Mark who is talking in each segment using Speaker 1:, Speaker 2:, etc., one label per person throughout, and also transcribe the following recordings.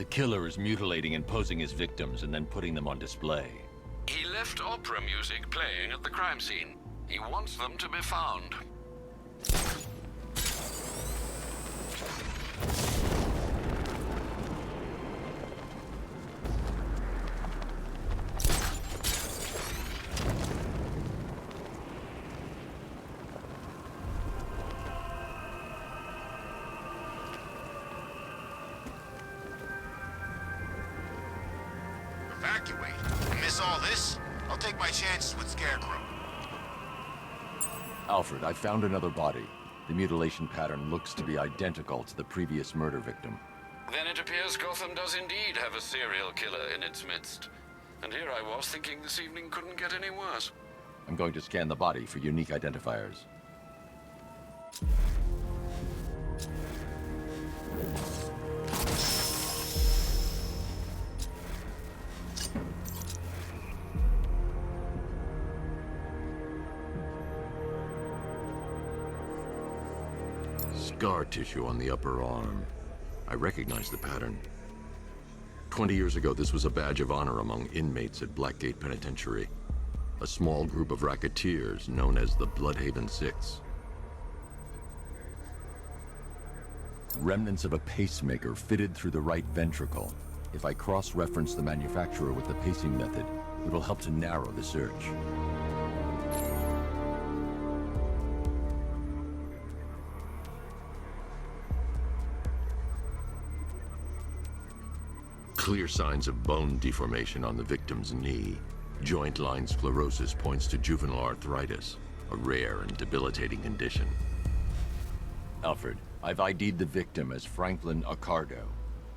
Speaker 1: The killer is mutilating and posing his victims and then putting them on display.
Speaker 2: He left opera music playing at the crime scene. He wants them to be found.
Speaker 3: Evacuate? And miss all this? I'll take my chances with Scarecrow.
Speaker 1: Alfred, I found another body. The mutilation pattern looks to be identical to the previous murder victim.
Speaker 2: Then it appears Gotham does indeed have a serial killer in its midst. And here I was thinking this evening couldn't get any worse.
Speaker 1: I'm going to scan the body for unique identifiers. Scar tissue on the upper arm. I recognize the pattern. 20 years ago, this was a badge of honor among inmates at Blackgate Penitentiary. A small group of racketeers known as the Bloodhaven Six. Remnants of a pacemaker fitted through the right ventricle. If I cross-reference the manufacturer with the pacing method, it will help to narrow the search. Clear signs of bone deformation on the victim's knee. Joint line sclerosis points to juvenile arthritis, a rare and debilitating condition. Alfred, I've ID'd the victim as Franklin Accardo.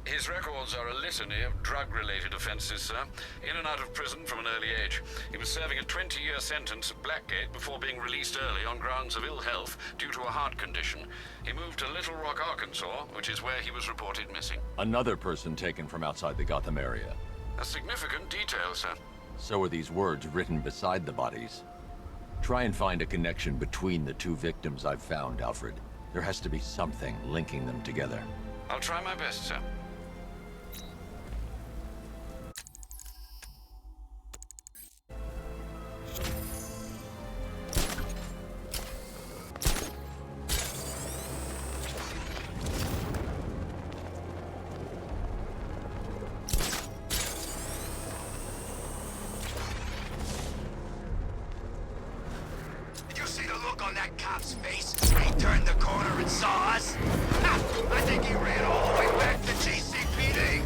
Speaker 2: His records are a litany of drug-related offenses, sir. In and out of prison from an early age. He was serving a 20-year sentence at Blackgate before being released early on grounds of ill health due to a heart condition. He moved to Little Rock, Arkansas, which is where he was reported missing.
Speaker 1: Another person taken from outside the Gotham area.
Speaker 2: A significant detail, sir.
Speaker 1: So are these words written beside the bodies. Try and find a connection between the two victims I've found, Alfred. There has to be something linking them together.
Speaker 2: I'll try my best, sir.
Speaker 3: On that cop's face when he turned the corner and saw us? Ha! I think he ran all the way back to GCPD.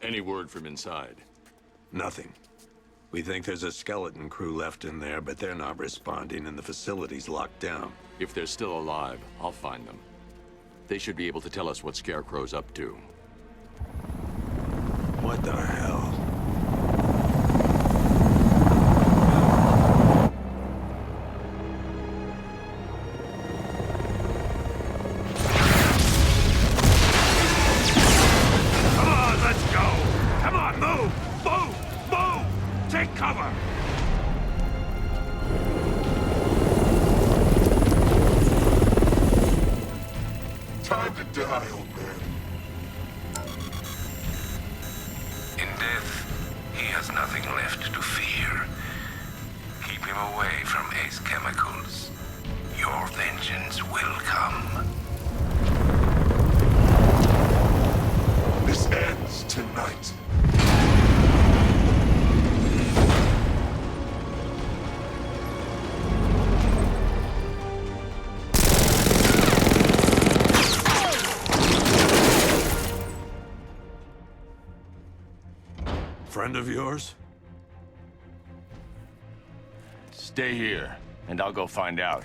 Speaker 1: Any word from inside?
Speaker 4: Nothing. We think there's a skeleton crew left in there, but they're not responding and the facility's locked down.
Speaker 1: If they're still alive, I'll find them. They should be able to tell us what Scarecrow's up to.
Speaker 4: What the hell?
Speaker 5: Come on, let's go! Come on, move! Move! Move! Take cover!
Speaker 3: Time to die, old man.
Speaker 5: In death, he has nothing left to fear. Keep him away from Ace Chemicals. Your vengeance will come.
Speaker 3: This ends tonight.
Speaker 4: Friend of yours?
Speaker 1: Stay here, and I'll go find out.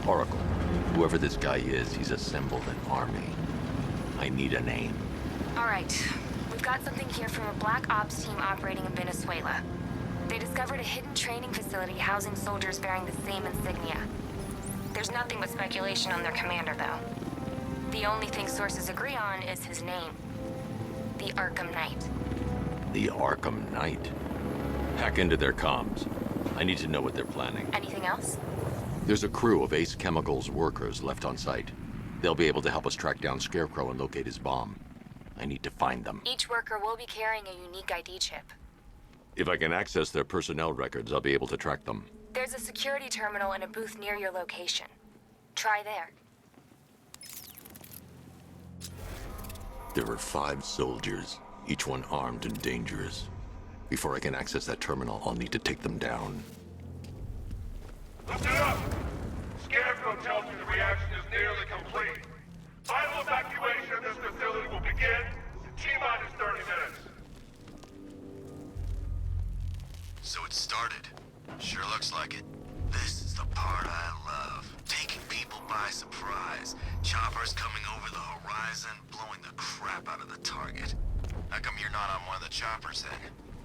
Speaker 1: Oracle, Whoever this guy is, he's assembled an army. I need a name.
Speaker 6: All right. We've got something here from a Black Ops team operating in Venezuela. They discovered a hidden training facility housing soldiers bearing the same insignia. There's nothing but speculation on their commander, though. The only thing sources agree on is his name. The Arkham Knight.
Speaker 1: The Arkham Knight? Hack into their comms. I need to know what they're planning.
Speaker 6: Anything else?
Speaker 1: There's a crew of Ace Chemicals workers left on site. They'll be able to help us track down Scarecrow and locate his bomb. I need to find them.
Speaker 6: Each worker will be carrying a unique ID chip.
Speaker 1: If I can access their personnel records, I'll be able to track them.
Speaker 6: There's a security terminal in a booth near your location. Try there.
Speaker 1: There are 5 soldiers, each one armed and dangerous. Before I can access that terminal, I'll need to take them down.
Speaker 7: Lift it up! Scarecrow tells me the reaction is nearly complete. Final evacuation of this facility will begin in T-minus 30 minutes.
Speaker 3: So it started. Sure looks like it. This is the part I love. Taking people by surprise. Choppers coming over the horizon, blowing the crap out of the target. How come you're not on one of the choppers then?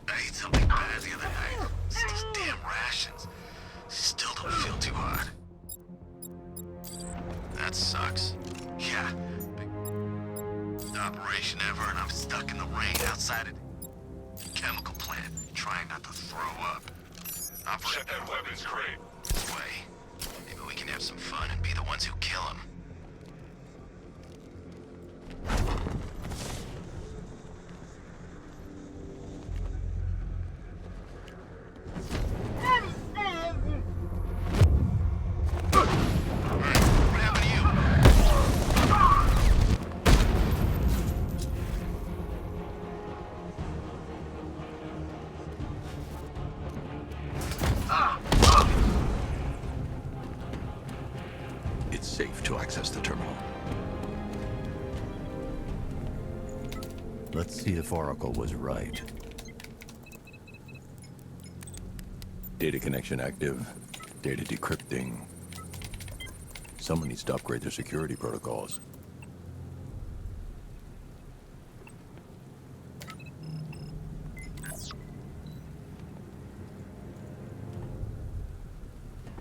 Speaker 3: I ate something bad the other night. It's those damn rations. Still don't feel too hot. That sucks. Yeah. Big operation ever, and I'm stuck in the rain outside a chemical plant, trying not to throw up.
Speaker 7: Check that weapons crate.
Speaker 3: This way, maybe we can have some fun and be the ones who kill him.
Speaker 1: It's safe to access the terminal. Let's see if Oracle was right. Data connection active. Data decrypting. Someone needs to upgrade their security protocols.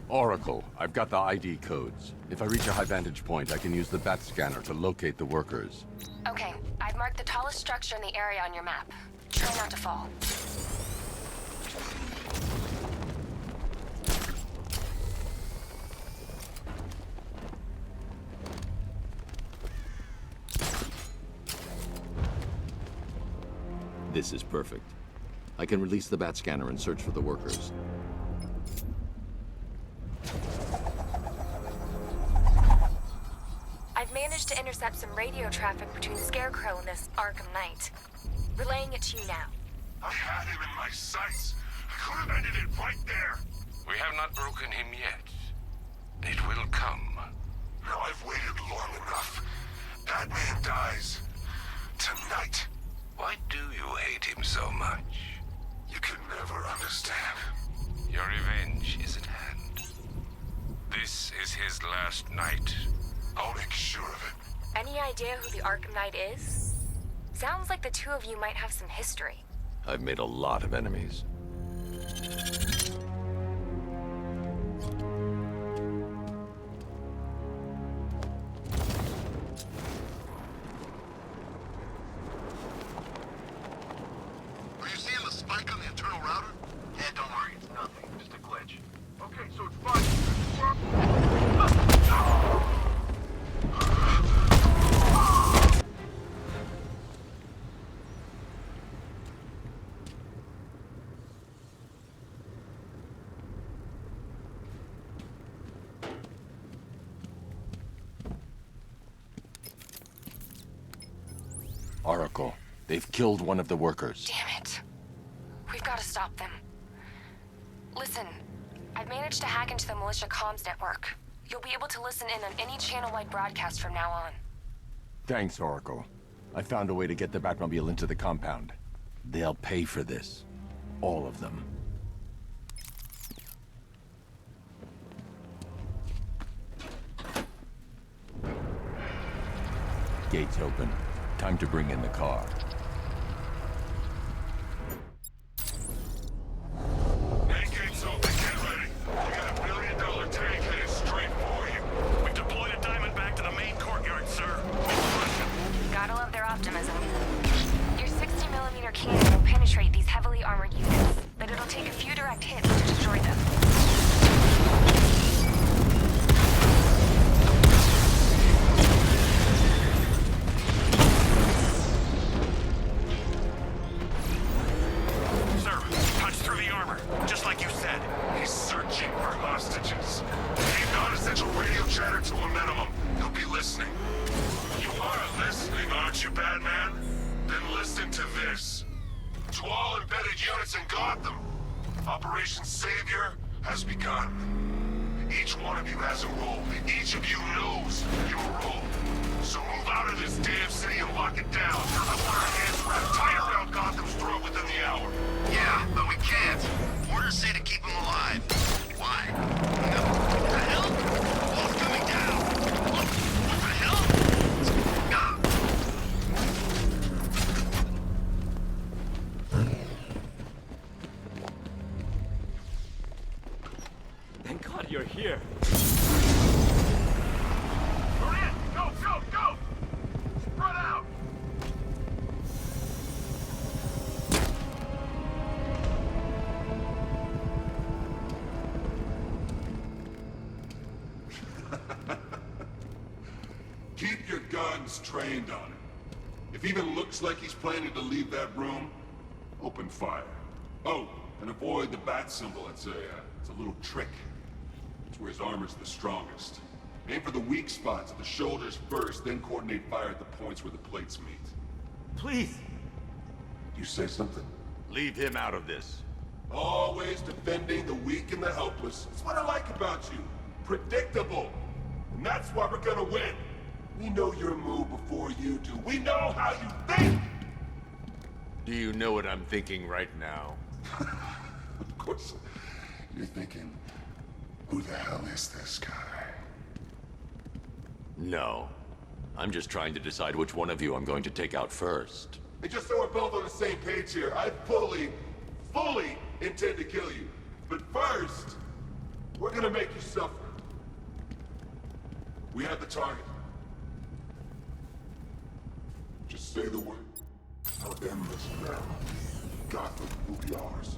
Speaker 1: Oracle, I've got the ID codes. If I reach a high vantage point, I can use the bat scanner to locate the workers.
Speaker 6: Okay, I've marked the tallest structure in the area on your map. Try not to fall.
Speaker 1: This is perfect. I can release the bat scanner and search for the workers.
Speaker 6: I've managed to intercept some radio traffic between Scarecrow and this Arkham Knight. Relaying it to you now.
Speaker 7: I had him in my sights. I could have ended it right there.
Speaker 5: We have not broken him yet. It will come.
Speaker 7: Now I've waited long enough. Batman dies. Tonight.
Speaker 5: Why do you hate him so much?
Speaker 7: You can never understand.
Speaker 5: Your revenge is at hand. This is his last night.
Speaker 7: I'll make sure of it.
Speaker 6: Any idea who the Arkham Knight is? Sounds like the two of you might have some history.
Speaker 1: I've made a lot of enemies.
Speaker 3: Are you seeing the spike on the internal router? Yeah, don't worry, it's nothing. Just a glitch.
Speaker 7: Okay, so it's fine.
Speaker 1: Oracle, they've killed one of the workers.
Speaker 6: Damn it. We've got to stop them. Listen, I've managed to hack into the militia comms network. You'll be able to listen in on any channel-wide broadcast from now on.
Speaker 1: Thanks, Oracle. I found a way to get the Batmobile into the compound. They'll pay for this. All of them. Gates open. Time to bring in the car.
Speaker 7: Main gate's open, get ready. We got $1 billion tank headed straight for you. We've deployed a Diamondback to the main courtyard, sir.
Speaker 6: Gotta love their optimism. Your 60mm cannon will penetrate these heavily armored units, but it'll take a few direct hits to destroy them.
Speaker 7: Sir, punch through the armor, just like you said. He's searching for hostages. Keep non-essential radio chatter to a minimum. He'll be listening. You are listening, aren't you, Batman? Then listen to this. To all embedded units in Gotham, Operation Savior has begun. Each one of you has a role. Each of you knows your role. So move out of this damn city and lock it down. I want our hands wrapped tight around Gotham's throat within the hour.
Speaker 3: Yeah, but we can't. Orders say to keep him alive. Why? No. What the hell? Wall's coming down. What the hell? Ah!
Speaker 8: Thank God you're here.
Speaker 7: We're in! Go, go, go! Spread out! Keep your guns trained on him. If he even looks like he's planning to leave that room, open fire. Oh, and avoid the bat symbol. It's a little trick. It's where his armor's the strongest. Aim for the weak spots at the shoulders first, then coordinate fire at the points where the plates meet.
Speaker 8: Please.
Speaker 7: You say something?
Speaker 1: Leave him out of this.
Speaker 7: Always defending the weak and the helpless. It's what I like about you. Predictable. And that's why we're gonna win. We know your move before you do. We know how you think!
Speaker 1: Do you know what I'm thinking right now?
Speaker 7: Of course, you're thinking, who the hell is this guy?
Speaker 1: No. I'm just trying to decide which one of you I'm going to take out first.
Speaker 7: And just so we're both on the same page here, I fully intend to kill you. But first, we're gonna make you suffer. We have the target. Just say the word. I'll end this now. Gotham will be ours.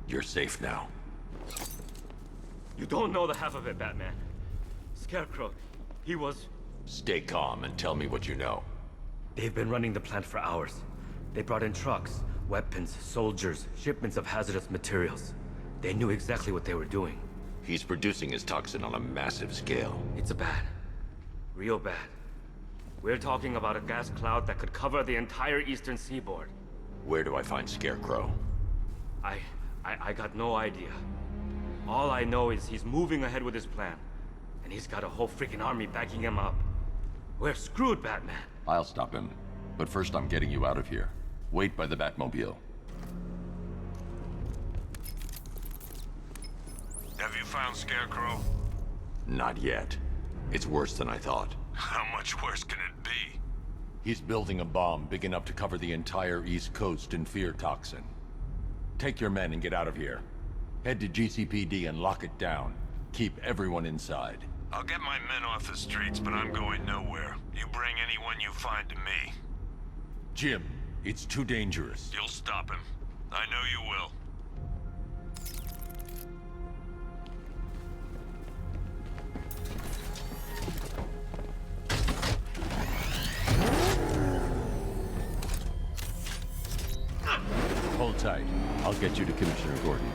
Speaker 1: You're safe now.
Speaker 8: You don't know the half of it, Batman. Scarecrow, he was...
Speaker 1: Stay calm and tell me what you know.
Speaker 8: They've been running the plant for hours. They brought in trucks, weapons, soldiers, shipments of hazardous materials. They knew exactly what they were doing.
Speaker 1: He's producing his toxin on a massive scale.
Speaker 8: It's bad. Real bad. We're talking about a gas cloud that could cover the entire eastern seaboard.
Speaker 1: Where do I find Scarecrow?
Speaker 8: I got no idea. All I know is he's moving ahead with his plan. And he's got a whole freaking army backing him up. We're screwed, Batman.
Speaker 1: I'll stop him. But first I'm getting you out of here. Wait by the Batmobile.
Speaker 5: Have you found Scarecrow?
Speaker 1: Not yet. It's worse than I thought.
Speaker 5: How much worse can it be?
Speaker 1: He's building a bomb big enough to cover the entire East Coast in fear toxin. Take your men and get out of here. Head to GCPD and lock it down. Keep everyone inside.
Speaker 5: I'll get my men off the streets, but I'm going nowhere. You bring anyone you find to me.
Speaker 1: Jim, it's too dangerous.
Speaker 5: You'll stop him. I know you will.
Speaker 1: Hold tight. I'll get you to Commissioner Gordon.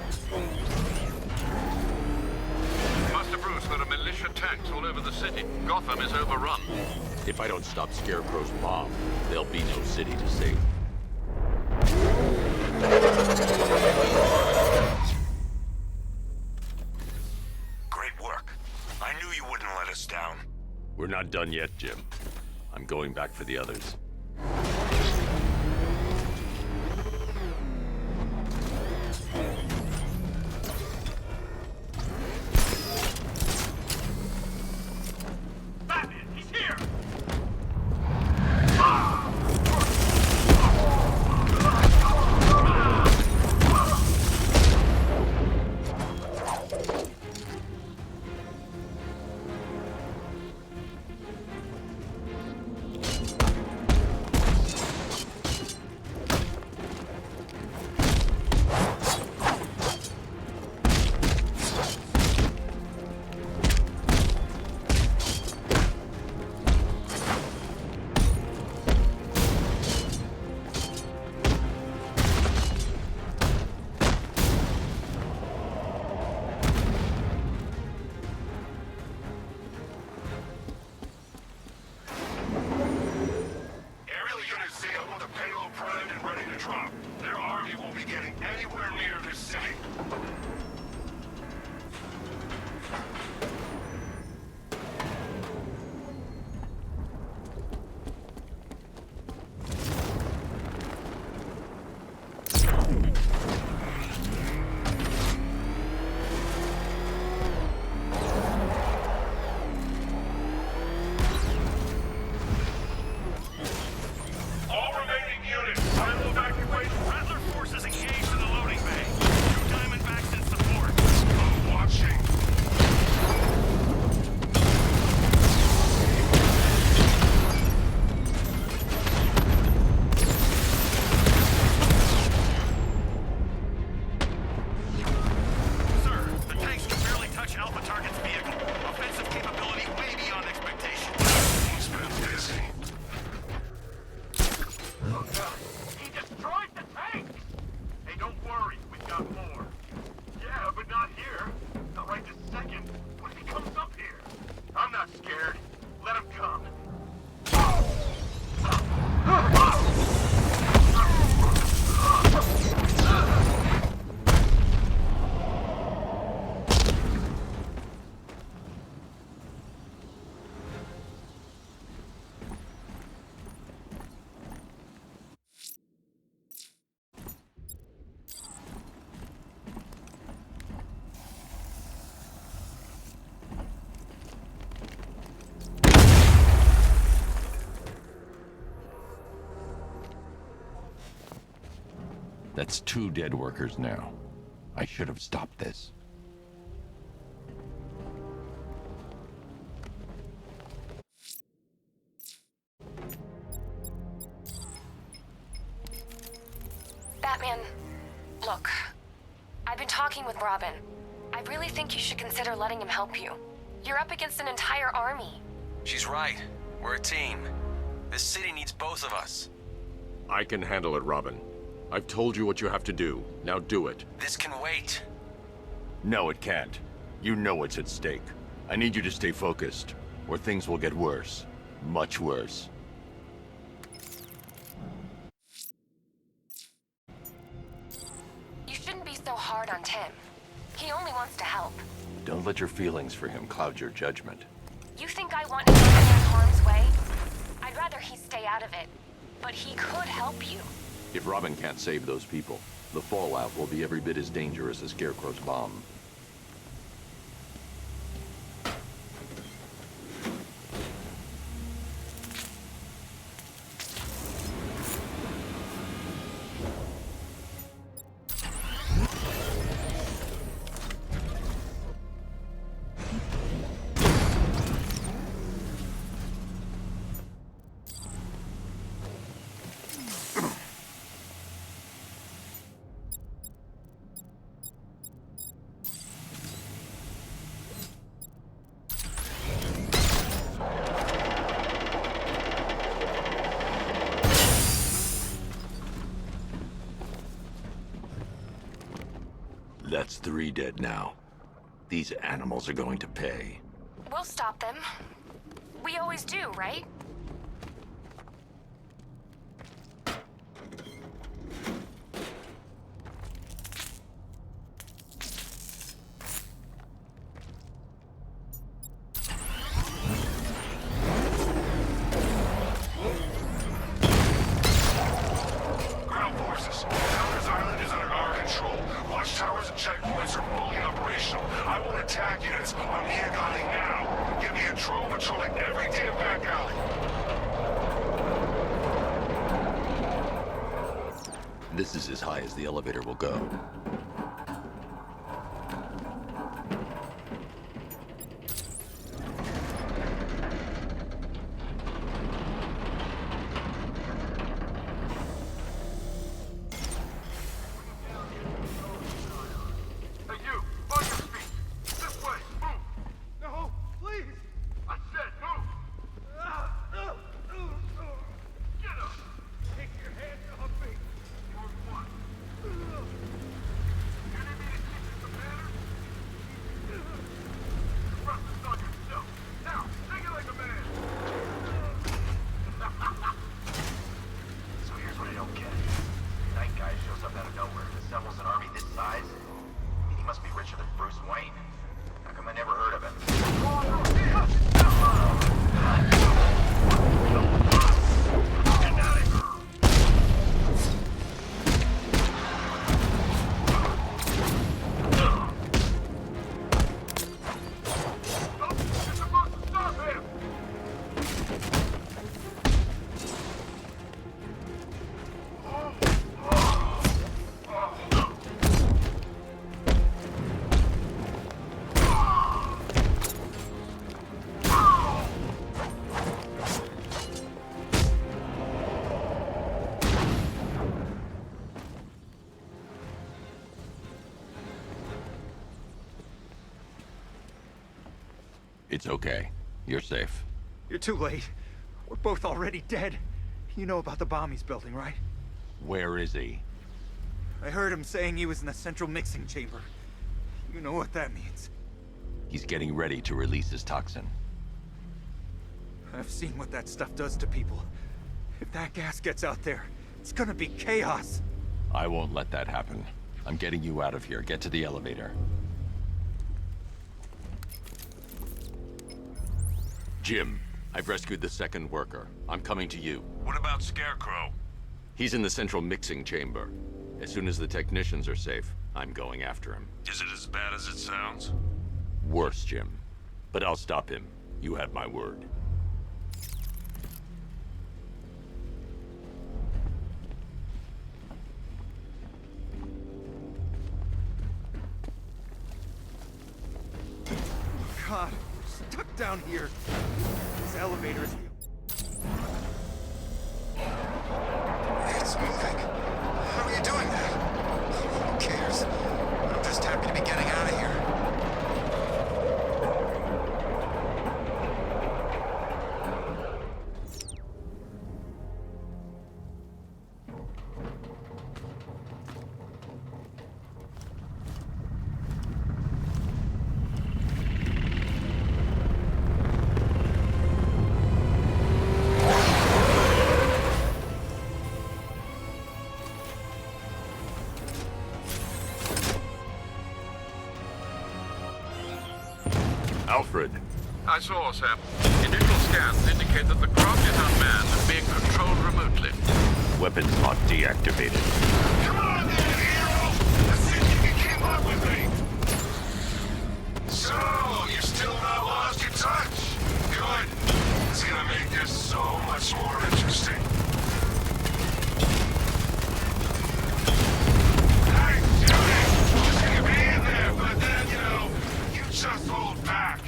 Speaker 2: militia tanks all over the city. Gotham is overrun.
Speaker 1: If I don't stop Scarecrow's bomb, there'll be no city to save.
Speaker 5: Great work. I knew you wouldn't let us down.
Speaker 1: We're not done yet, Jim. I'm going back for the others.
Speaker 7: Batman, he's here! Their army won't be getting anywhere near this city.
Speaker 1: That's 2 dead workers now. I should have stopped this.
Speaker 6: Batman, look. I've been talking with Robin. I really think you should consider letting him help you. You're up against an entire army.
Speaker 9: She's right. We're a team. This city needs both of us.
Speaker 1: I can handle it, Robin. I've told you what you have to do. Now do it.
Speaker 9: This can wait.
Speaker 1: No, it can't. You know what's at stake. I need you to stay focused, or things will get worse. Much worse.
Speaker 6: You shouldn't be so hard on Tim. He only wants to help.
Speaker 1: Don't let your feelings for him cloud your judgment.
Speaker 6: You think I want him in harm's way? I'd rather he stay out of it. But he could help you.
Speaker 1: If Robin can't save those people, the fallout will be every bit as dangerous as Scarecrow's bomb. That's 3 dead now. These animals are going to pay.
Speaker 6: We'll stop them. We always do, right?
Speaker 7: Ground forces, Founders Island is under our control. Watchtowers and checkpoints are fully operational. I want attack units on Neogani now. Get me a drone patrolling every damn back alley.
Speaker 1: This is as high as the elevator will go.
Speaker 7: Hey you, on your feet. This way, move. No, please. I said move. Get up. Take your hands off me. Or what? You need me to keep this a matter? Trust this on yourself. Now, take it like a man.
Speaker 3: So here's what I don't get. Night guy shows up out of nowhere and assembles an army this size. I mean, he must be richer than Bruce Wayne. How come I never heard of him?
Speaker 7: Stop him!
Speaker 1: It's okay. You're safe.
Speaker 10: You're too late. We're both already dead. You know about the bomb he's building, right?
Speaker 1: Where is he?
Speaker 10: I heard him saying he was in the central mixing chamber. You know what that means.
Speaker 1: He's getting ready to release his toxin.
Speaker 10: I've seen what that stuff does to people. If that gas gets out there, it's gonna be chaos.
Speaker 1: I won't let that happen. I'm getting you out of here. Get to the elevator. Jim, I've rescued the second worker. I'm coming to you.
Speaker 7: What about Scarecrow?
Speaker 1: He's in the central mixing chamber. As soon as the technicians are safe, I'm going after him.
Speaker 7: Is it as bad as it sounds?
Speaker 1: Worse, Jim. But I'll stop him. You have my word.
Speaker 10: God, we're stuck down here. This elevator is the...
Speaker 3: It's moving. How are you doing that? Who cares? I'm just happy to be getting out of here.
Speaker 1: Alfred.
Speaker 2: I saw, Sam. Initial scans indicate that the craft is unmanned and being controlled remotely.
Speaker 1: Weapons not deactivated.
Speaker 7: Come on then, hero! Let's see if you can keep up with me! So, you still not lost your touch? Good. It's gonna make this so much more interesting. Nice shooting! Wish you could be in there, but then, you know, you just hold back.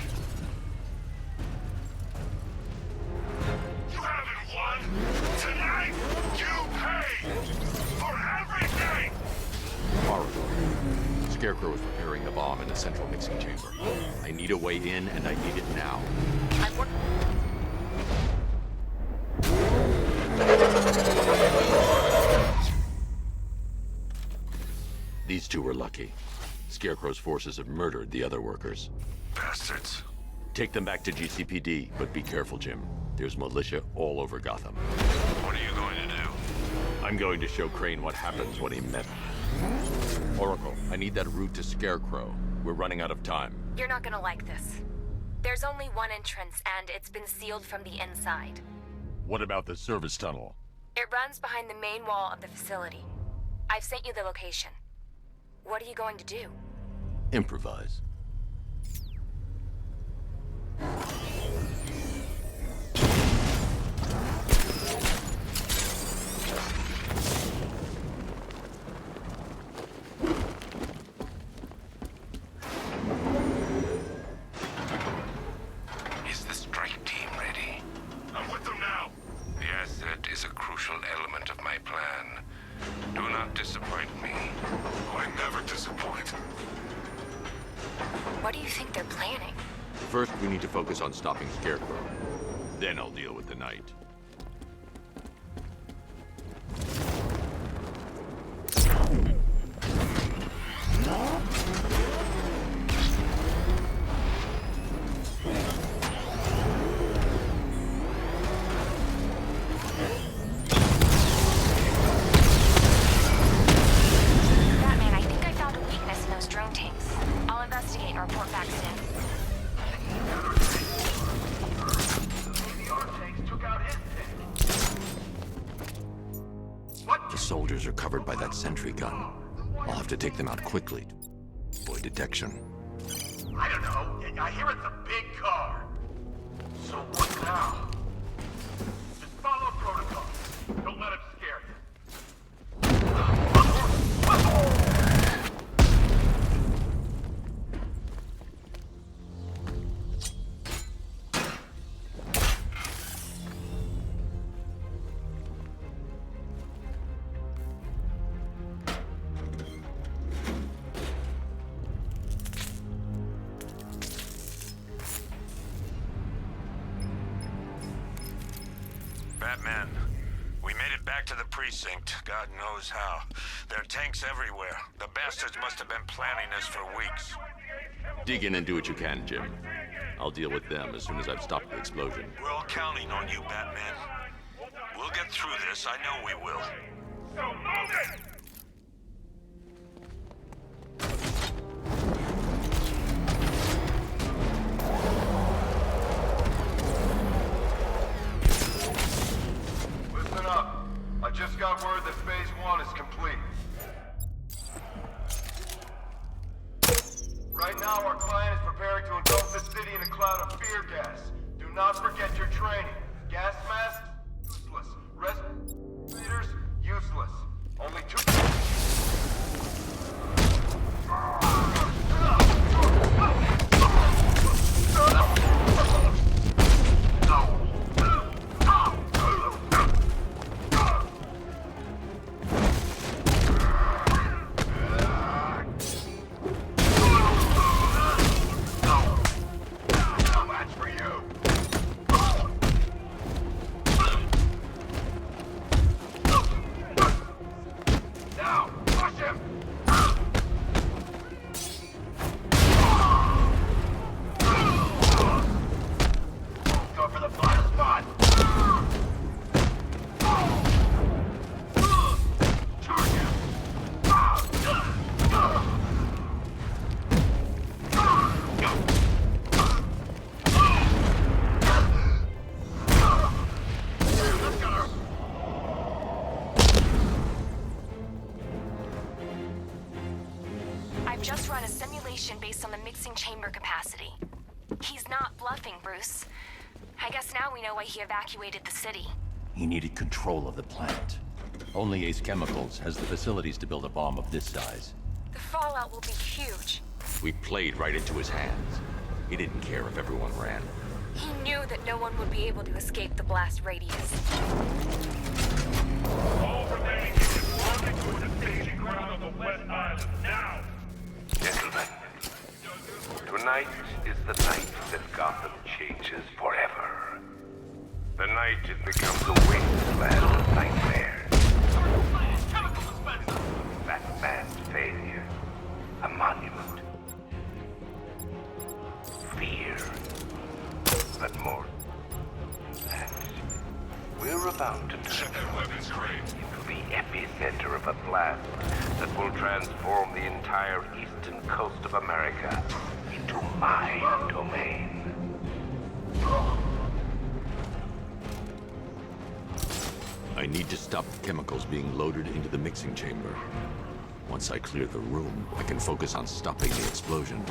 Speaker 7: You haven't won! Tonight, you pay! For everything!
Speaker 1: Horrible. Scarecrow is preparing the bomb in the central mixing chamber. I need a way in, and I need it now. These two were lucky. Scarecrow's forces have murdered the other workers.
Speaker 7: Bastards.
Speaker 1: Take them back to GCPD, but be careful, Jim. There's militia all over Gotham.
Speaker 3: What are you going to do?
Speaker 1: I'm going to show Crane what happens when he met. Oracle, I need that route to Scarecrow. We're running out of time.
Speaker 6: You're not gonna like this. There's only one entrance, and it's been sealed from the inside.
Speaker 1: What about the service tunnel?
Speaker 6: It runs behind the main wall of the facility. I've sent you the location. What are you going to do?
Speaker 1: Improvise.
Speaker 5: Is the strike team ready?
Speaker 7: I'm with them now.
Speaker 5: The asset is a crucial element of my plan. Do not disappoint me.
Speaker 7: I never disappoint.
Speaker 6: What do you think they're planning?
Speaker 1: First, we need to focus on stopping Scarecrow. Then I'll deal with the Knight.
Speaker 6: Batman, I think I found a weakness in those drone tanks. I'll investigate and report back soon.
Speaker 1: The soldiers are covered by that sentry gun. I'll have to take them out quickly to avoid detection.
Speaker 7: I don't know. I hear it's a big car. So what now? Just follow protocol. Don't let him scare you.
Speaker 4: Batman, we made it back to the precinct. God knows how. There are tanks everywhere. The bastards must have been planning this for weeks.
Speaker 1: Dig in and do what you can, Jim. I'll deal with them as soon as I've stopped the explosion.
Speaker 4: We're all counting on you, Batman. We'll get through this. I know we will.
Speaker 7: So move it! Listen up. I just got word that Phase 1 is complete. Right now, our client is preparing to engulf the city in a cloud of fear gas. Do not forget your training. Gas masks, useless. Respirators, useless. Only two...
Speaker 6: Just run a simulation based on the mixing chamber capacity. He's not bluffing, Bruce. I guess now we know why he evacuated the city.
Speaker 1: He needed control of the planet. Only Ace Chemicals has the facilities to build a bomb of this size.
Speaker 6: The fallout will be huge.
Speaker 1: We played right into his hands. He didn't care if everyone ran.
Speaker 6: He knew that no one would be able to escape the blast radius.
Speaker 7: All remaining units running toward the staging ground on the West Island, now!
Speaker 5: Gentlemen, tonight is the night that Gotham changes forever. The night it becomes a wasteland of nightmares. Batman's failure, a monument. Fear than Morse. And we're about to
Speaker 7: Check
Speaker 5: turn
Speaker 7: that weapons crate.
Speaker 5: into the epicenter of a blast that will transform the entire eastern coast of America into my domain.
Speaker 1: I need to stop the chemicals being loaded into the mixing chamber. Once I clear the room, I can focus on stopping the explosion.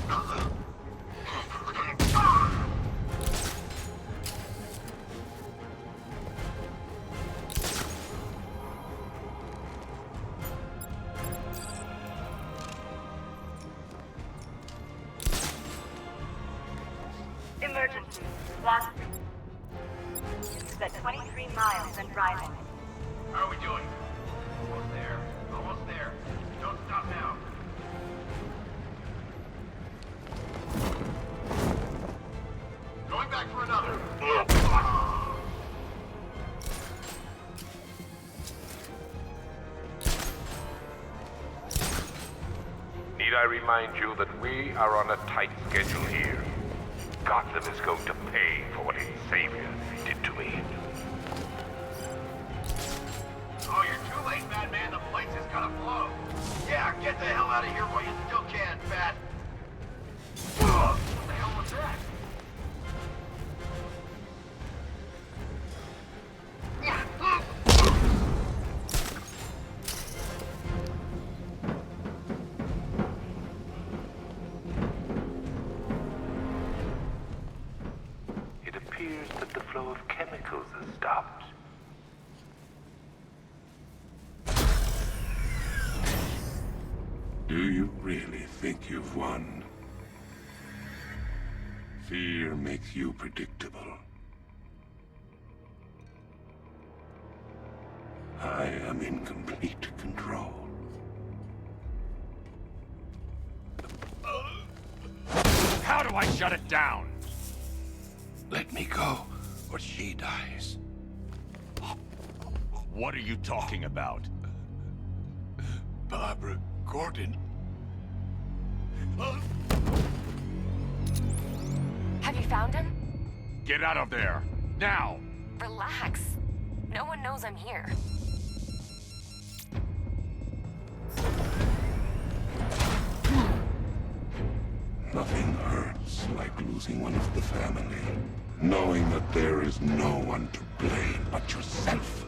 Speaker 11: Emergency. Last. It's at 23 miles and driving.
Speaker 3: How are we doing? Almost there. Almost there. Don't stop now. Going back for another.
Speaker 5: Need I remind you that we are on a tight schedule here? Gotham is going to pay for what its savior did to me.
Speaker 3: Oh, you're too late, Batman. The place is gonna blow. Yeah, get the hell out of here while you still can, Bat. What the hell was that?
Speaker 5: It appears that the flow of chemicals has stopped.
Speaker 12: Do you really think you've won? Fear makes you predictable. I am in complete control.
Speaker 7: How do I shut it down?
Speaker 12: Let me go, or she dies.
Speaker 7: What are you talking about?
Speaker 12: Barbara Gordon.
Speaker 6: Have you found him?
Speaker 7: Get out of there! Now!
Speaker 6: Relax. No one knows I'm here.
Speaker 12: Nothing hurts like losing one of the family. Knowing that there is no one to blame but yourself.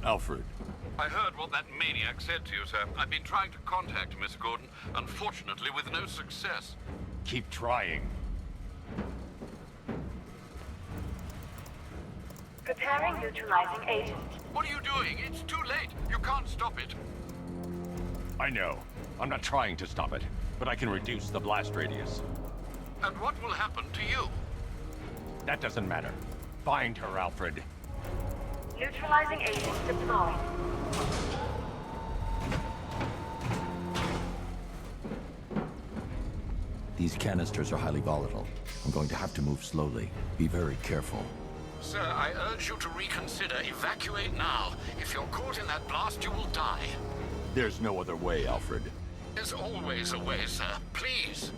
Speaker 1: Alfred,
Speaker 2: I heard what that maniac said to you, sir. I've been trying to contact Miss Gordon, unfortunately with no success.
Speaker 7: Keep trying.
Speaker 11: Preparing neutralizing agent.
Speaker 2: What are you doing? It's too late. You can't stop it.
Speaker 7: I know. I'm not trying to stop it, but I can reduce the blast radius.
Speaker 2: And what will happen to you?
Speaker 7: That doesn't matter. Find her, Alfred.
Speaker 11: Neutralizing agent deployed.
Speaker 1: these canisters are highly volatile. I'm going to have to move slowly. Be very careful.
Speaker 2: Sir, I urge you to reconsider. Evacuate now. If you're caught in that blast, you will die.
Speaker 1: There's no other way, Alfred.
Speaker 2: There's always a way, sir. Please.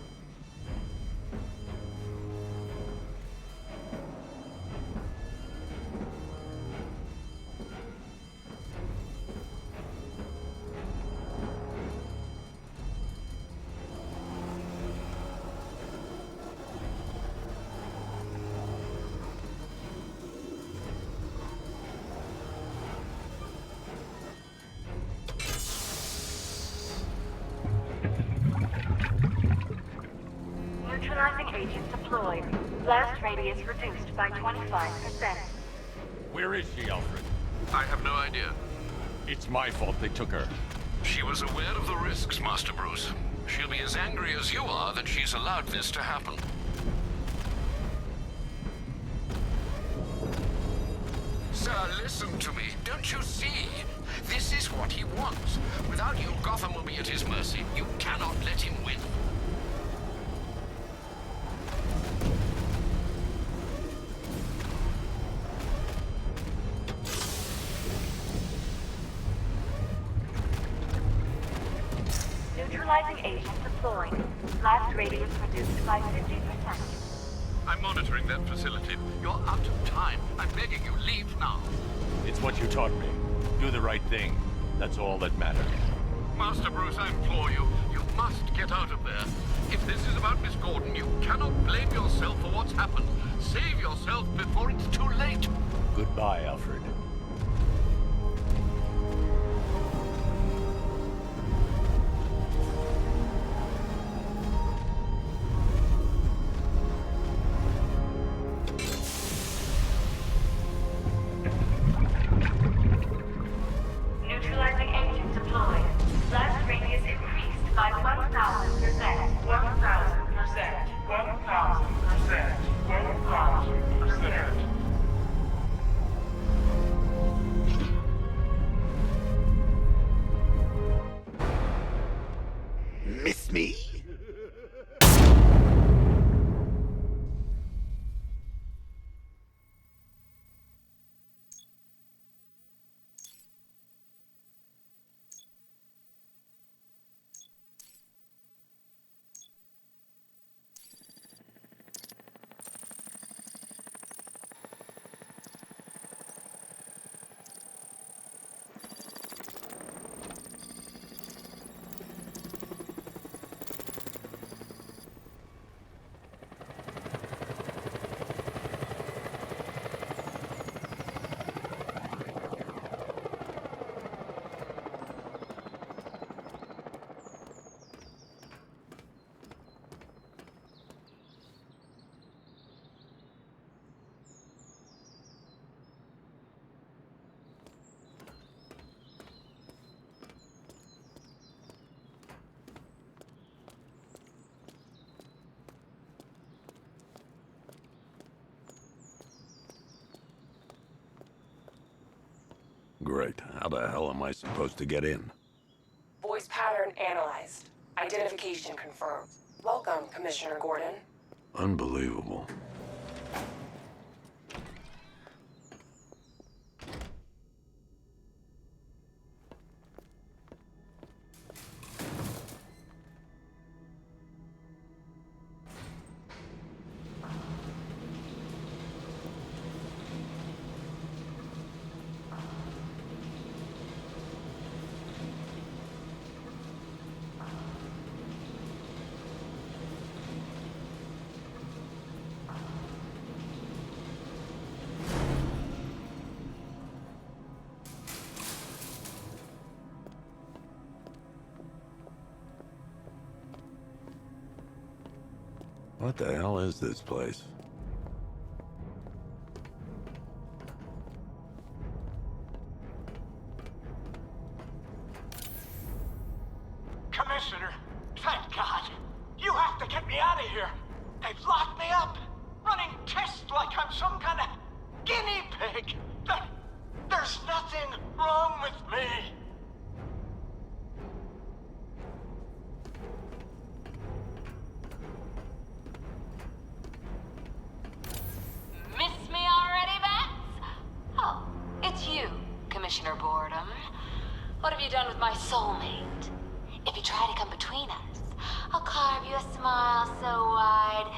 Speaker 11: Neutralizing agent deployed. Blast radius reduced by 25%.
Speaker 7: Where is she, Alfred?
Speaker 2: I have no idea.
Speaker 7: It's my fault they took her.
Speaker 2: She was aware of the risks, Master Bruce. She'll be as angry as you are that she's allowed this to happen. Sir, listen to me. Don't you see? This is what he wants. Without you, Gotham will be at his mercy. You cannot let him win.
Speaker 11: Neutralizing agent deployed. Blast radius reduced by 50%.
Speaker 2: I'm monitoring that facility. You're out of time. I'm begging you, leave now.
Speaker 13: It's what you taught me. Do the right thing. That's all that matters.
Speaker 2: Master Bruce, I implore you, you must get out of there. If this is about Miss Gordon, you cannot blame yourself for what's happened. Save yourself before it's too late.
Speaker 13: Goodbye, Alfred.
Speaker 11: Neutralizing agent deployed. Blast radius increased by 1,000%. 1,000%. 1,000%. 1,000%.
Speaker 12: Miss me?
Speaker 1: Great. How the hell am I supposed to get in?
Speaker 14: Voice pattern analyzed. Identification confirmed. Welcome, Commissioner Gordon.
Speaker 1: Unbelievable. What the hell is this place?
Speaker 15: Commissioner, thank God. You have to get me out of here. They've locked me up, running tests like I'm some kind of guinea pig. There's nothing wrong with me.
Speaker 16: Miss me already, Bats? Oh, it's you, Commissioner Boredom. What have you done with my soulmate? If you try to come between us, I'll carve you a smile so wide,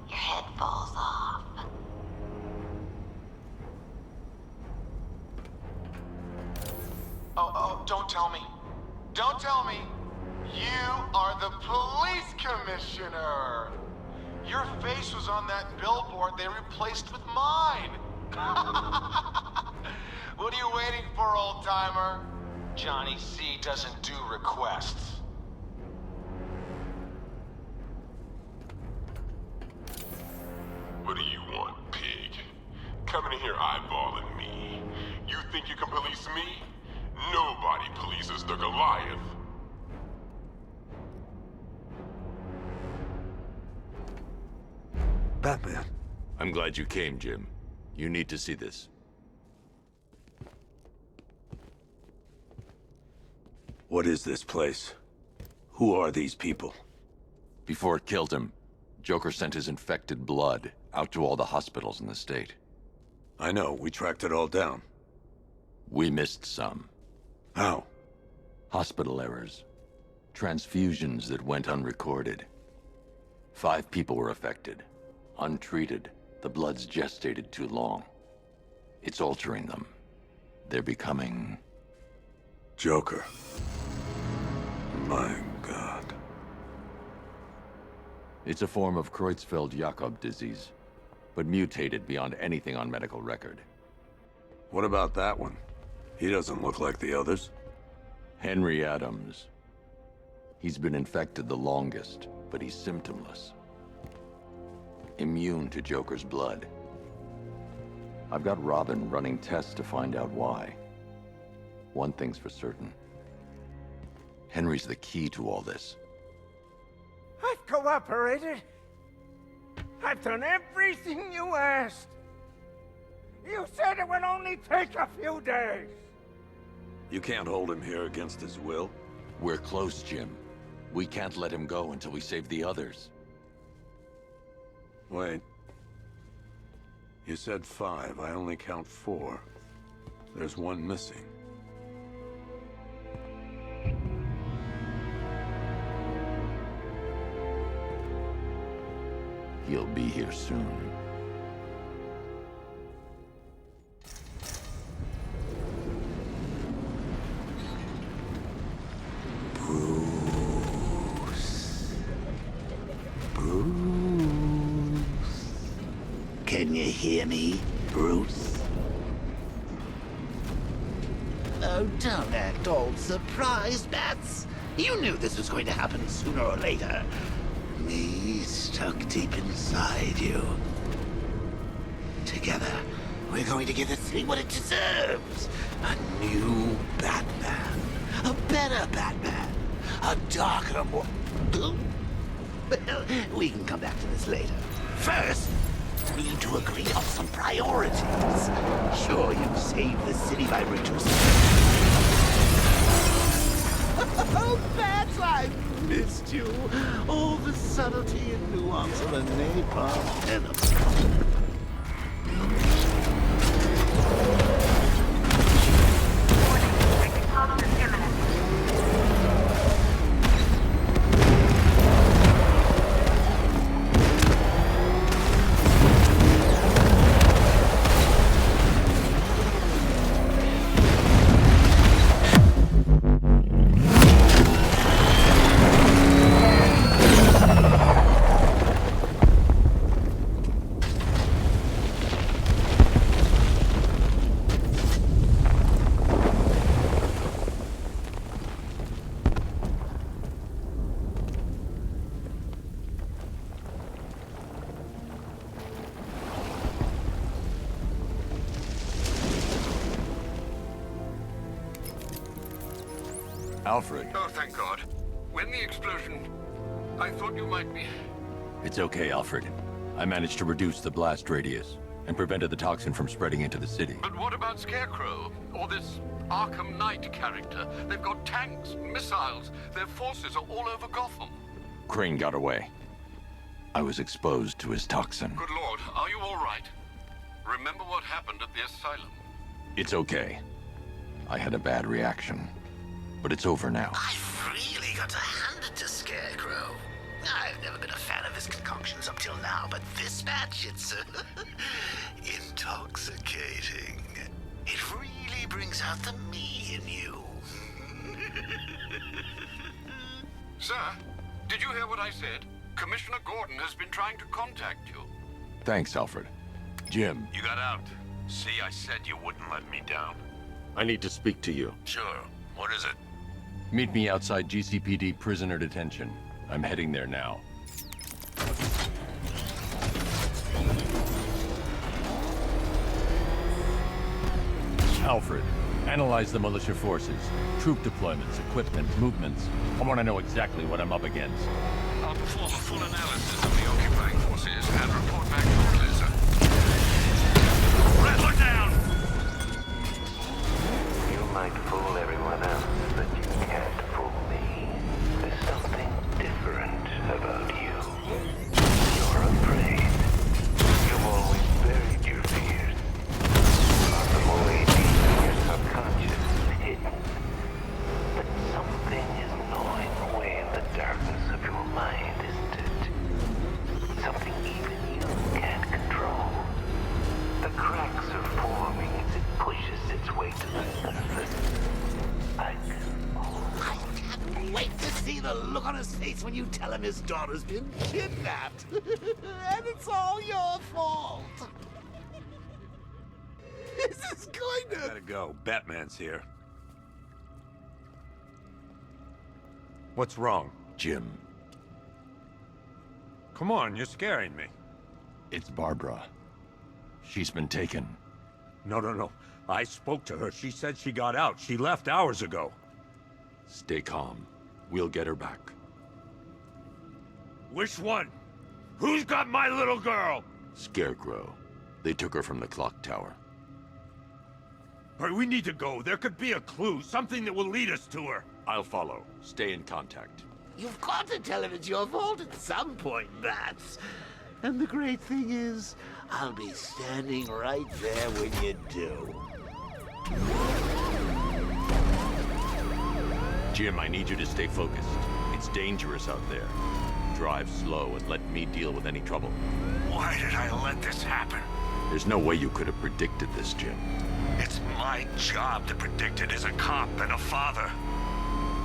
Speaker 16: your head falls off.
Speaker 15: Oh, don't tell me. Don't tell me. You are the police commissioner. Your face was on that billboard they replaced with mine. What are you waiting for, old-timer? Johnny C doesn't do requests.
Speaker 7: What do you want, pig? Coming in here eyeballing me. You think you can police me? Nobody polices the Goliath.
Speaker 1: Batman. I'm glad you came, Jim. You need to see this. What is this place? Who are these people? Before it killed him, Joker sent his infected blood out to all the hospitals in the state. I know, we tracked it all down. We missed some. How? Hospital errors. Transfusions that went unrecorded. 5 people were affected. Untreated, the blood's gestated too long. It's altering them. They're becoming...
Speaker 12: Joker. My God.
Speaker 1: It's a form of Creutzfeldt-Jakob disease, but mutated beyond anything on medical record.
Speaker 12: What about that one? He doesn't look like the others.
Speaker 1: Henry Adams. He's been infected the longest, but he's symptomless. Immune to Joker's blood. I've got Robin running tests to find out why. One thing's for certain. Henry's the key to all this.
Speaker 15: I've cooperated. I've done everything you asked. You said it would only take a few days.
Speaker 12: You can't hold him here against his will.
Speaker 1: We're close, Jim. We can't let him go until we save the others.
Speaker 12: Wait. You said 5. I only count 4. There's one missing.
Speaker 1: He'll be here soon.
Speaker 17: Can you hear me, Bruce? Oh, don't act all surprised, Bats. You knew this was going to happen sooner or later. Me stuck deep inside you. Together, we're going to give the city what it deserves. A new Batman. A better Batman. A darker, more... Well, we can come back to this later. First, we need to agree on some priorities. Sure, you've saved the city by reducing... Oh, Bats, I've missed you. All the subtlety and nuance of a napalm enemy.
Speaker 1: Alfred.
Speaker 2: Oh, thank God. When the explosion... I thought you might be...
Speaker 1: It's okay, Alfred. I managed to reduce the blast radius and prevented the toxin from spreading into the city.
Speaker 2: But what about Scarecrow? Or this Arkham Knight character? They've got tanks, missiles. Their forces are all over Gotham.
Speaker 1: Crane got away. I was exposed to his toxin.
Speaker 2: Good Lord, are you all right? Remember what happened at the asylum?
Speaker 1: It's okay. I had a bad reaction. But it's over now.
Speaker 17: I've really got to hand it to Scarecrow. I've never been a fan of his concoctions up till now, but this match, it's intoxicating. It really brings out the me in you.
Speaker 2: Sir, did you hear what I said? Commissioner Gordon has been trying to contact you.
Speaker 1: Thanks, Alfred. Jim.
Speaker 4: You got out. See, I said you wouldn't let me down.
Speaker 1: I need to speak to you.
Speaker 4: Sure. What is it?
Speaker 1: Meet me outside GCPD prisoner detention. I'm heading there now. Alfred, analyze the militia forces, troop deployments, equipment, movements. I want to know exactly what I'm up against.
Speaker 2: I'll perform a full analysis of the occupying forces and report back shortly, sir.
Speaker 4: Red, look down!
Speaker 5: You might fool everyone else, but you can't fool me. There's something different about you. You're afraid. You've always buried your fears. Locked them away deep in your subconscious, hidden. But something is gnawing away
Speaker 17: when you tell him his daughter's been kidnapped. And it's all your fault. This is going to...
Speaker 4: Gotta go. Batman's here.
Speaker 13: What's wrong?
Speaker 1: Jim,
Speaker 13: Come on, you're scaring me.
Speaker 1: it's Barbara. She's been taken.
Speaker 13: No. I spoke to her. She said she got out. She left hours ago.
Speaker 1: Stay calm. We'll get her back.
Speaker 13: Which one? Who's got my little girl?
Speaker 1: Scarecrow. They took her from the clock tower.
Speaker 13: All right, we need to go. There could be a clue, something that will lead us to her.
Speaker 1: I'll follow. Stay in contact.
Speaker 17: You've got to tell him it's your fault at some point, Bats. And the great thing is, I'll be standing right there when you do.
Speaker 1: Jim, I need you to stay focused. It's dangerous out there. Drive slow and let me deal with any trouble.
Speaker 4: Why did I let this happen?
Speaker 1: There's no way you could have predicted this, Jim.
Speaker 4: It's my job to predict it as a cop and a father.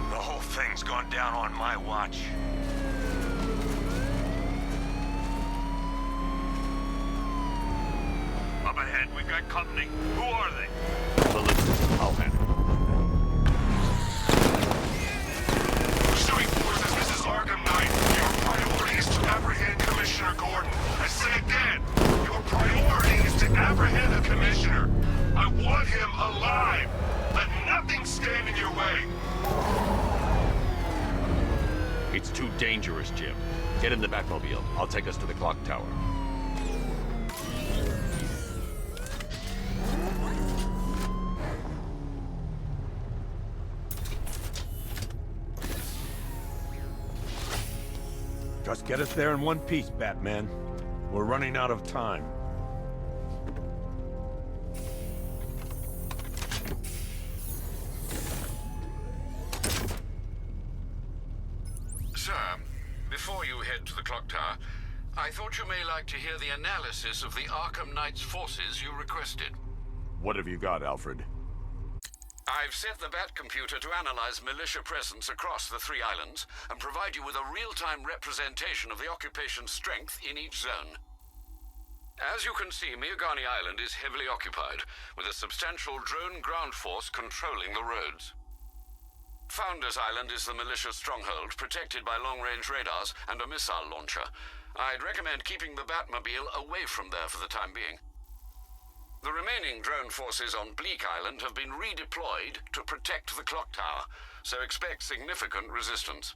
Speaker 4: The whole thing's gone down on my watch. Up ahead, we've got company. Who are they?
Speaker 1: I'll handle it.
Speaker 7: Pursuing forces, this is Arkham Knight. Your priority is to apprehend Commissioner Gordon. I say again, your priority is to apprehend the Commissioner. I want him alive. Let nothing stand in your way.
Speaker 1: It's too dangerous, Jim. Get in the Batmobile. I'll take us to the clock tower.
Speaker 13: Just get us there in one piece, Batman. We're running out of time.
Speaker 2: Sir, before you head to the clock tower, I thought you may like to hear the analysis of the Arkham Knights forces you requested.
Speaker 1: What have you got, Alfred?
Speaker 2: I've set the Bat computer to analyze militia presence across the 3 islands and provide you with a real-time representation of the occupation's strength in each zone. As you can see, Miagani Island is heavily occupied, with a substantial drone ground force controlling the roads. Founders Island is the militia stronghold, protected by long-range radars and a missile launcher. I'd recommend keeping the Batmobile away from there for the time being. The remaining drone forces on Bleak Island have been redeployed to protect the clock tower, so expect significant resistance.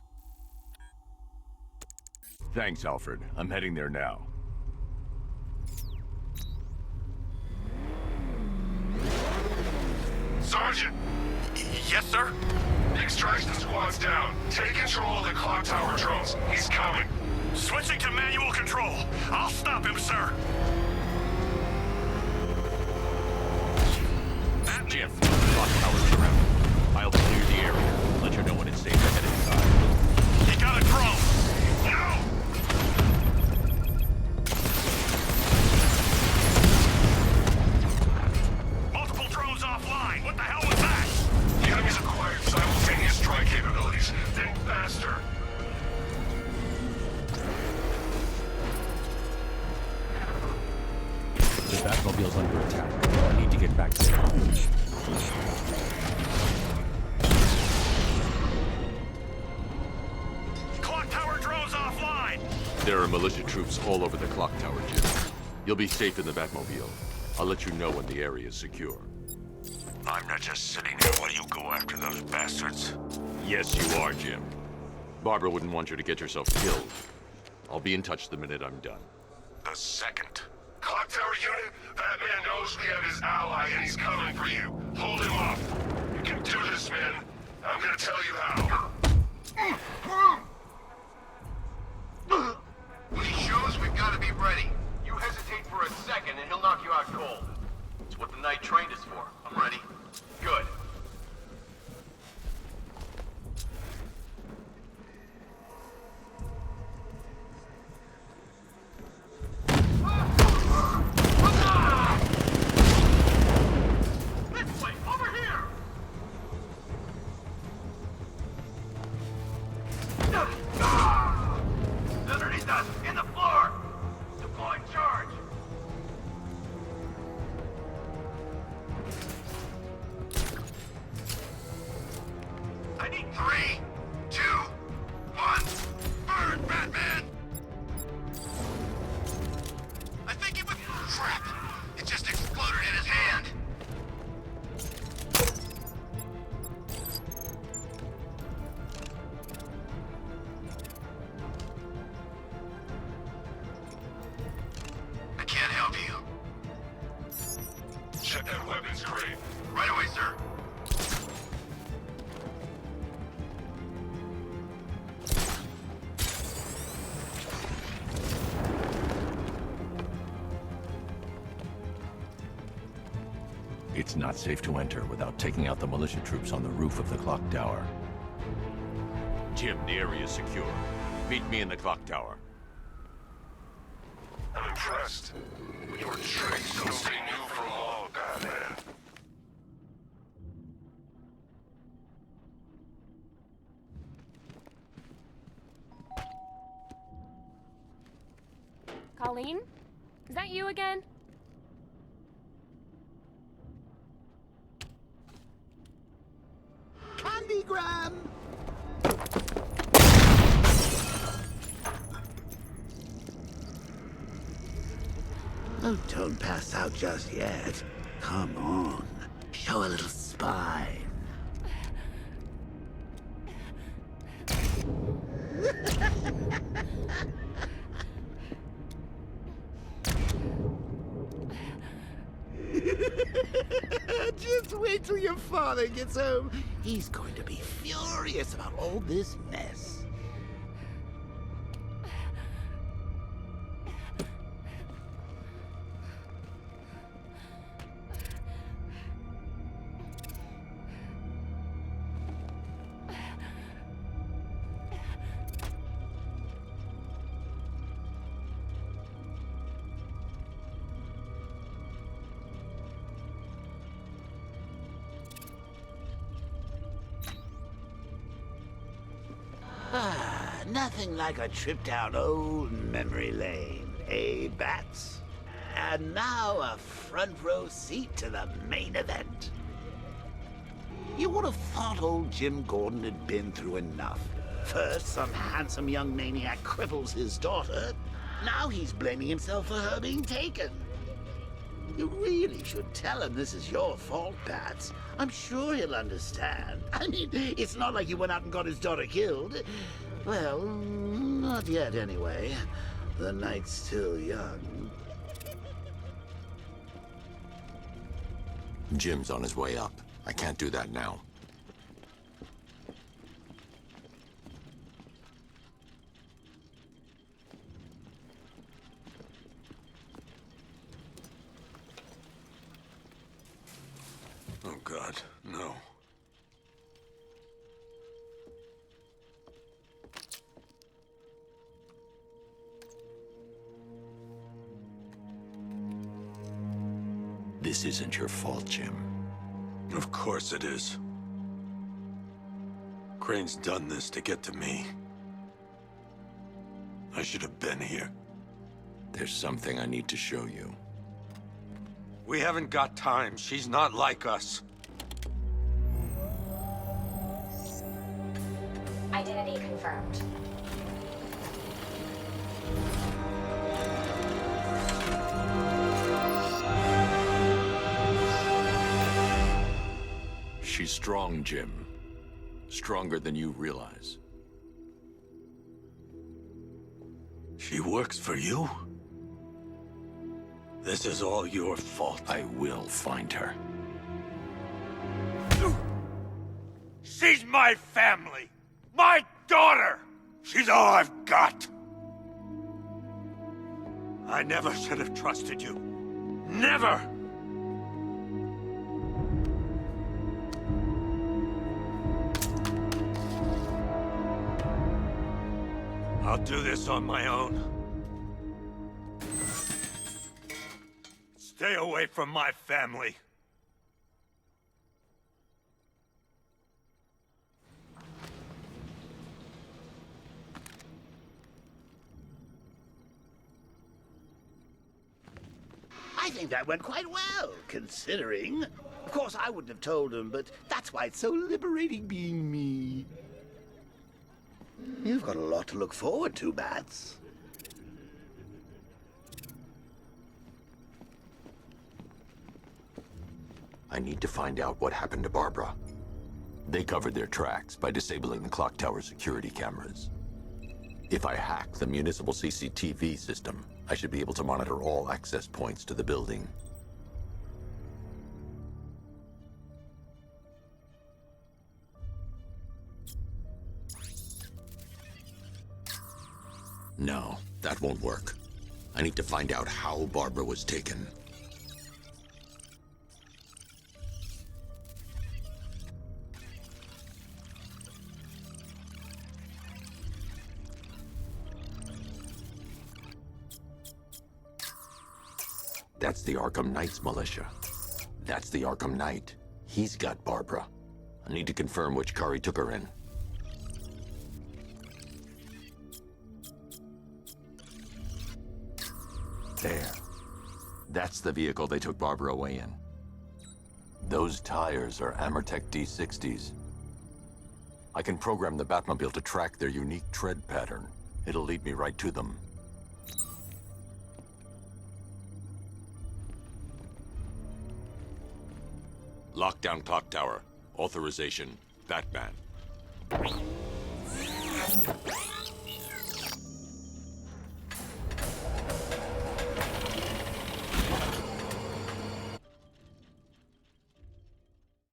Speaker 1: Thanks, Alfred. I'm heading there now.
Speaker 7: Sergeant!
Speaker 4: Yes, sir?
Speaker 7: The extraction squad's down. Take control of the clock tower drones. He's coming.
Speaker 4: Switching to manual control. I'll stop him, sir.
Speaker 1: Jim, clock tower's surrounded. I'll clear the area. Let you know when it's safe to head inside.
Speaker 4: He got a drone! No! Multiple drones offline. What the hell was that?
Speaker 7: The enemy's acquired simultaneous strike capabilities. Think faster.
Speaker 1: The Batmobile's under attack. I need to get back there.
Speaker 4: Clock tower drones offline!
Speaker 1: There are militia troops all over the clock tower, Jim. You'll be safe in the Batmobile. I'll let you know when the area is secure.
Speaker 4: I'm not just sitting here while you go after those bastards.
Speaker 1: Yes, you are, Jim. Barbara wouldn't want you to get yourself killed. I'll be in touch the minute I'm done.
Speaker 4: The second.
Speaker 7: Clock tower unit, Batman knows we have his ally and he's coming for you. Hold him off. You can do this, man. I'm gonna tell you how.
Speaker 3: When he shows, we've got to be ready. You hesitate for a second and he'll knock you out cold. It's what the Knight trained us for. I'm ready. Good.
Speaker 15: This way, over here!
Speaker 1: It's not safe to enter without taking out the militia troops on the roof of the clock tower. Jim, the area is secure. Meet me in the clock tower.
Speaker 7: I'm impressed. Your tricks don't stay new for long, Batman.
Speaker 6: Colleen? Is that you again?
Speaker 17: Candygram! Oh, don't pass out just yet. Come on. Show a little spine. Just wait till your father gets home. He's going to be furious about all this mess. Nothing like a trip down old memory lane, eh, Bats? And now a front row seat to the main event. You would have thought old Jim Gordon had been through enough. First, some handsome young maniac cripples his daughter. Now he's blaming himself for her being taken. You really should tell him this is your fault, Bats. I'm sure he'll understand. I mean, it's not like you went out and got his daughter killed. Well, not yet anyway. The night's still young.
Speaker 1: Jim's on his way up. I can't do that now.
Speaker 13: Oh, God, no.
Speaker 1: This isn't your fault, Jim.
Speaker 13: Of course it is. Crane's done this to get to me. I should have been here.
Speaker 1: There's something I need to show you.
Speaker 13: We haven't got time. She's not like us.
Speaker 6: Identity confirmed.
Speaker 1: She's strong, Jim. Stronger than you realize.
Speaker 13: She works for you? This is all your fault.
Speaker 1: I will find her.
Speaker 13: She's my family! My daughter! She's all I've got! I never should have trusted you. Never! I'll do this on my own. Stay away from my family.
Speaker 17: I think that went quite well, considering. Of course, I wouldn't have told him, but that's why it's so liberating being me. You've got a lot to look forward to, Bats.
Speaker 1: I need to find out what happened to Barbara. They covered their tracks by disabling the clock tower security cameras. If I hack the municipal CCTV system, I should be able to monitor all access points to the building. No, that won't work. I need to find out how Barbara was taken. That's the Arkham Knights militia. That's the Arkham Knight. He's got Barbara. I need to confirm which car he took her in. There. That's the vehicle they took Barbara away in. Those tires are Amertech D60s. I can program the Batmobile to track their unique tread pattern. It'll lead me right to them. Lockdown clock tower. Authorization, Batman.